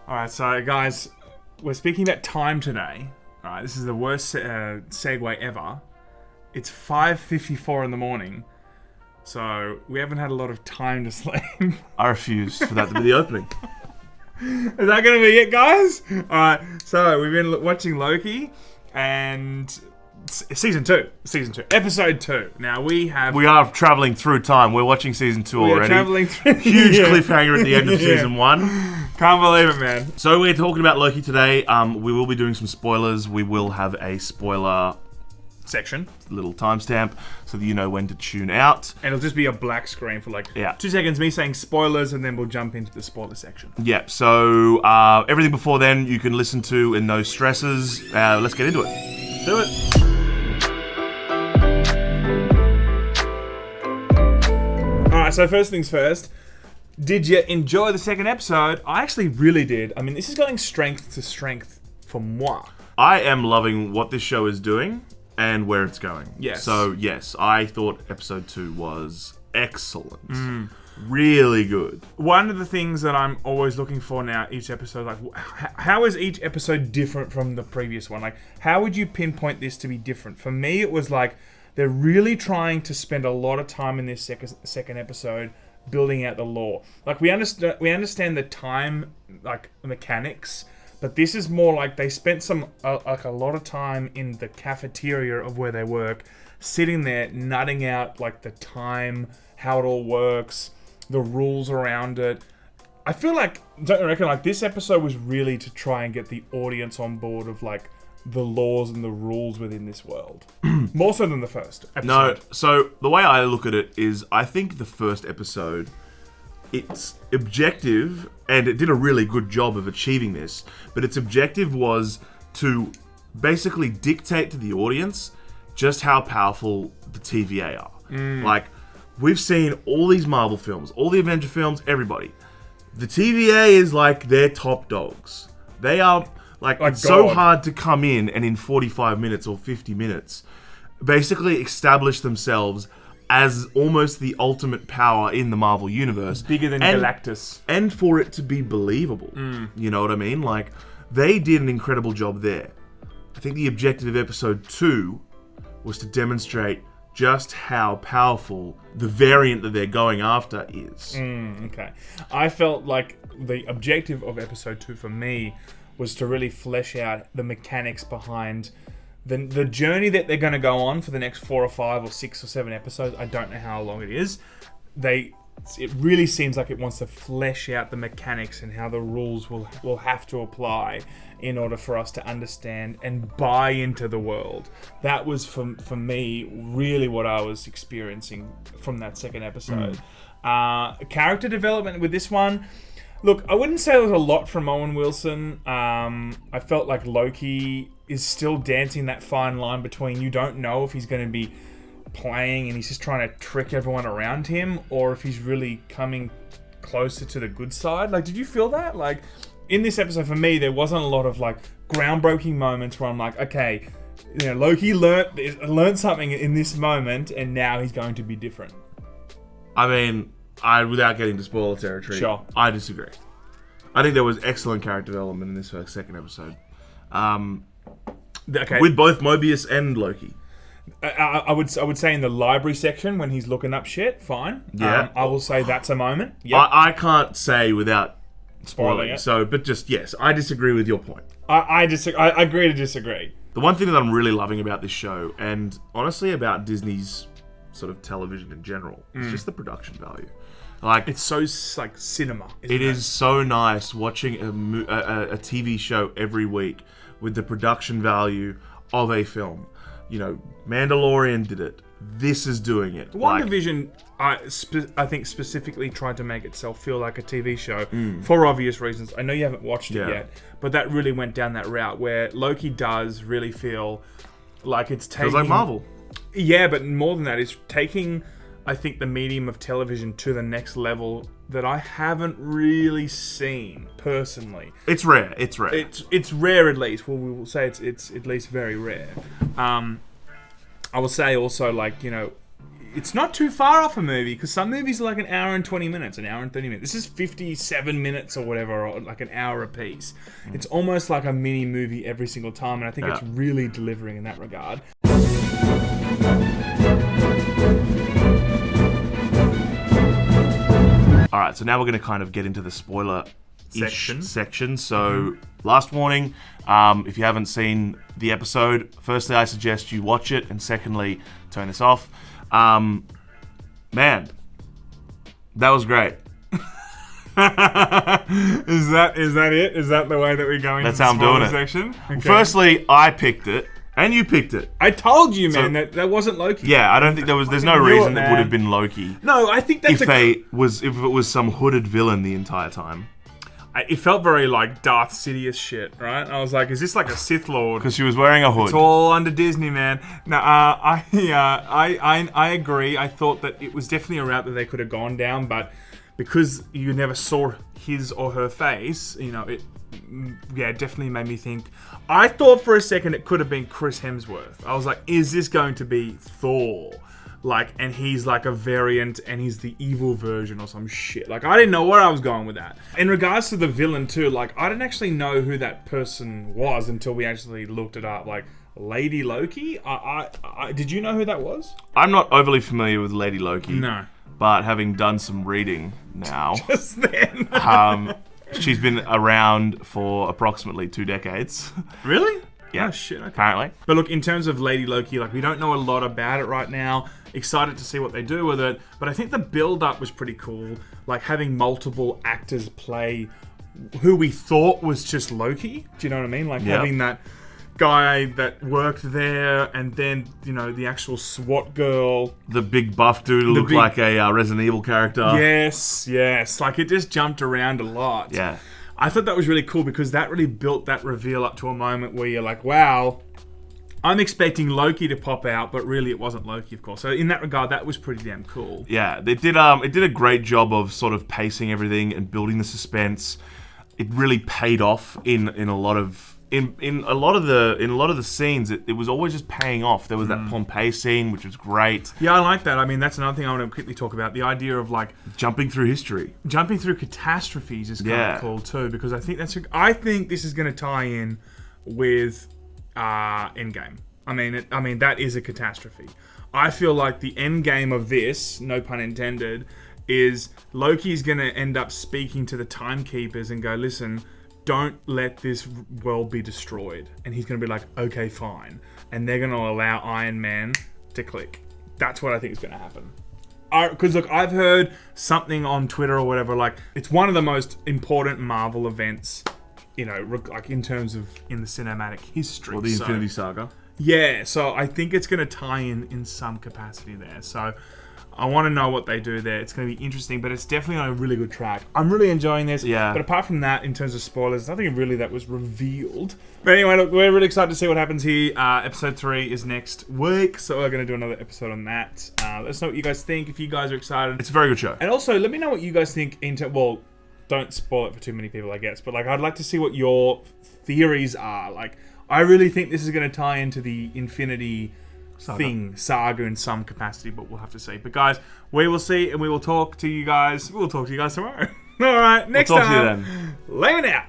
Alright, so guys, we're speaking about time today. Alright, this is the worst segue ever. It's 5:54 in the morning, so we haven't had a lot of time to sleep. I refuse for that to be the opening. Is that going to be it, guys? Alright, so we've been watching Loki, and Season 2, Episode 2. Now we are travelling through time. We're watching Season 2 already. We're travelling through... Huge cliffhanger at the end of Season 1. Can't believe it, man. So we're talking about Loki today. We will be doing some spoilers. We will have a spoiler section, little timestamp, so that you know when to tune out. And it'll just be a black screen for 2 seconds, me saying spoilers, and then we'll jump into the spoiler section. Yep, so everything before then you can listen to in no stresses. Let's get into it. Do it. Alright, so first things first. Did you enjoy the second episode? I actually really did. I mean, this is going strength to strength for moi. I am loving what this show is doing and where it's going. Yes. So, yes, I thought episode 2 was excellent. Really good. One of the things that I'm always looking for now, each episode, like, how is each episode different from the previous one? Like, how would you pinpoint this to be different? For me, it was like, they're really trying to spend a lot of time in this second episode building out the lore. Like, we understand the time, like, mechanics, but this is more like they spent a lot of time in the cafeteria of where they work, sitting there nutting out like the time, how it all works, the rules around it. I feel like, don't you reckon, like, this episode was really to try and get the audience on board of like the laws and the rules within this world. More so than the first episode. No, so the way I look at it is I think the first episode, its objective, and it did a really good job of achieving this, but its objective was to basically dictate to the audience just how powerful the TVA are. Like, we've seen all these Marvel films, all the Avenger films, everybody. The TVA is like their top dogs. They are like it's so hard to come in 45 minutes or 50 minutes basically establish themselves as almost the ultimate power in the Marvel universe. Bigger than Galactus. And for it to be believable. You know what I mean? Like, they did an incredible job there. I think the objective of episode 2 was to demonstrate just how powerful the variant that they're going after is. Okay. I felt like the objective of episode 2 for me was to really flesh out the mechanics behind the journey that they're going to go on for the next 4 or 5 or 6 or 7 episodes. I don't know how long it is. It really seems like it wants to flesh out the mechanics and how the rules will have to apply in order for us to understand and buy into the world. That was, for me, really what I was experiencing from that second episode. Character development with this one, look, I wouldn't say there was a lot from Owen Wilson. I felt like Loki is still dancing that fine line between you don't know if he's going to be playing and he's just trying to trick everyone around him, or if he's really coming closer to the good side. Like, did you feel that? Like, in this episode, for me, there wasn't a lot of like groundbreaking moments where I'm like, okay, you know, Loki learned something in this moment, and now he's going to be different. I mean, without getting to spoiler territory, sure, I disagree. I think there was excellent character development in this second episode. Okay. With both Mobius and Loki. I would say in the library section when he's looking up shit, fine. Yeah. I will say that's a moment. Yep. I can't say without spoiling. It. So, but just, yes, I disagree with your point. I agree to disagree. The one thing that I'm really loving about this show, and honestly about Disney's sort of television in general, is just the production value. Like, it's so like cinema. It is so nice watching a TV show every week with the production value of a film. You know, Mandalorian did it. This is doing it. WandaVision, I think, specifically tried to make itself feel like a TV show for obvious reasons. I know you haven't watched it yet, but that really went down that route where Loki does really feel like it's taking... Feels like Marvel. Yeah, but more than that, it's taking, I think, the medium of television to the next level that I haven't really seen personally. It's rare. It's rare. It's rare, at least. Well, we will say it's at least very rare. I will say also, like, you know, it's not too far off a movie, because some movies are like an hour and 20 minutes, an hour and 30 minutes. This is 57 minutes or whatever, or like an hour a piece. It's almost like a mini movie every single time, and I think it's really delivering in that regard. All right, so now we're going to kind of get into the spoiler section. So, last warning, if you haven't seen the episode, firstly, I suggest you watch it, and secondly, turn this off. Man, that was great. Is that it? Is that the way that we're going? That's to how the I'm doing it. section? Okay. Firstly, I picked it, and you picked it. I told you, man, that wasn't Loki. Yeah, I don't think there's no reason it would have been Loki. No, I think that's if it was some hooded villain the entire time. It felt very like Darth Sidious shit, right? I was like, is this like a Sith Lord? Because she was wearing a hood. It's all under Disney, man. No, I agree. I thought that it was definitely a route that they could have gone down, but because you never saw his or her face, it definitely made me think. I thought for a second it could have been Chris Hemsworth. I was like, is this going to be Thor? Like, and he's like a variant, and he's the evil version or some shit. Like, I didn't know where I was going with that. In regards to the villain too, like, I didn't actually know who that person was until we actually looked it up. Like, Lady Loki? Did you know who that was? I'm not overly familiar with Lady Loki. No. But having done some reading now, just then, she's been around for approximately 2 decades. Really? Yeah. Oh, shit. Okay. Apparently. But look, in terms of Lady Loki, like, we don't know a lot about it right now. Excited to see what they do with it. But I think the build-up was pretty cool. Like, having multiple actors play who we thought was just Loki. Do you know what I mean? Like, having that guy that worked there, and then, the actual SWAT girl. The big buff dude who looked like a Resident Evil character. Yes. Like, it just jumped around a lot. Yeah. I thought that was really cool, because that really built that reveal up to a moment where you're like, wow, I'm expecting Loki to pop out, but really it wasn't Loki, of course. So in that regard, that was pretty damn cool. Yeah, it did a great job of sort of pacing everything and building the suspense. It really paid off in a lot of the scenes. It was always just paying off. There was that Pompeii scene, which was great. Yeah, I like that. I mean, that's another thing I want to quickly talk about. The idea of like jumping through history, jumping through catastrophes is kind of cool too, because I think this is going to tie in with Endgame. I mean that is a catastrophe. I feel like the end game of this, no pun intended, is Loki's going to end up speaking to the timekeepers and go, listen, don't let this world be destroyed. And he's going to be like, okay, fine. And they're going to allow Iron Man to click. That's what I think is going to happen. Because, look, I've heard something on Twitter or whatever, like, it's one of the most important Marvel events, like in terms of in the cinematic history. Or the Infinity Saga. Yeah, so I think it's going to tie in some capacity there. So I want to know what they do there. It's going to be interesting, but it's definitely on a really good track. I'm really enjoying this. Yeah. But apart from that, in terms of spoilers, nothing really that was revealed. But anyway, look, we're really excited to see what happens here. Episode 3 is next week, so we're going to do another episode on that. Let us know what you guys think, if you guys are excited. It's a very good show. And also, let me know what you guys think well, don't spoil it for too many people, I guess. But, like, I'd like to see what your theories are. Like, I really think this is going to tie into the Infinity saga in some capacity, but we'll have to see. But guys, we will see, and we will talk to you guys. We'll talk to you guys tomorrow. All right, next time. We'll talk to you then. Laying out.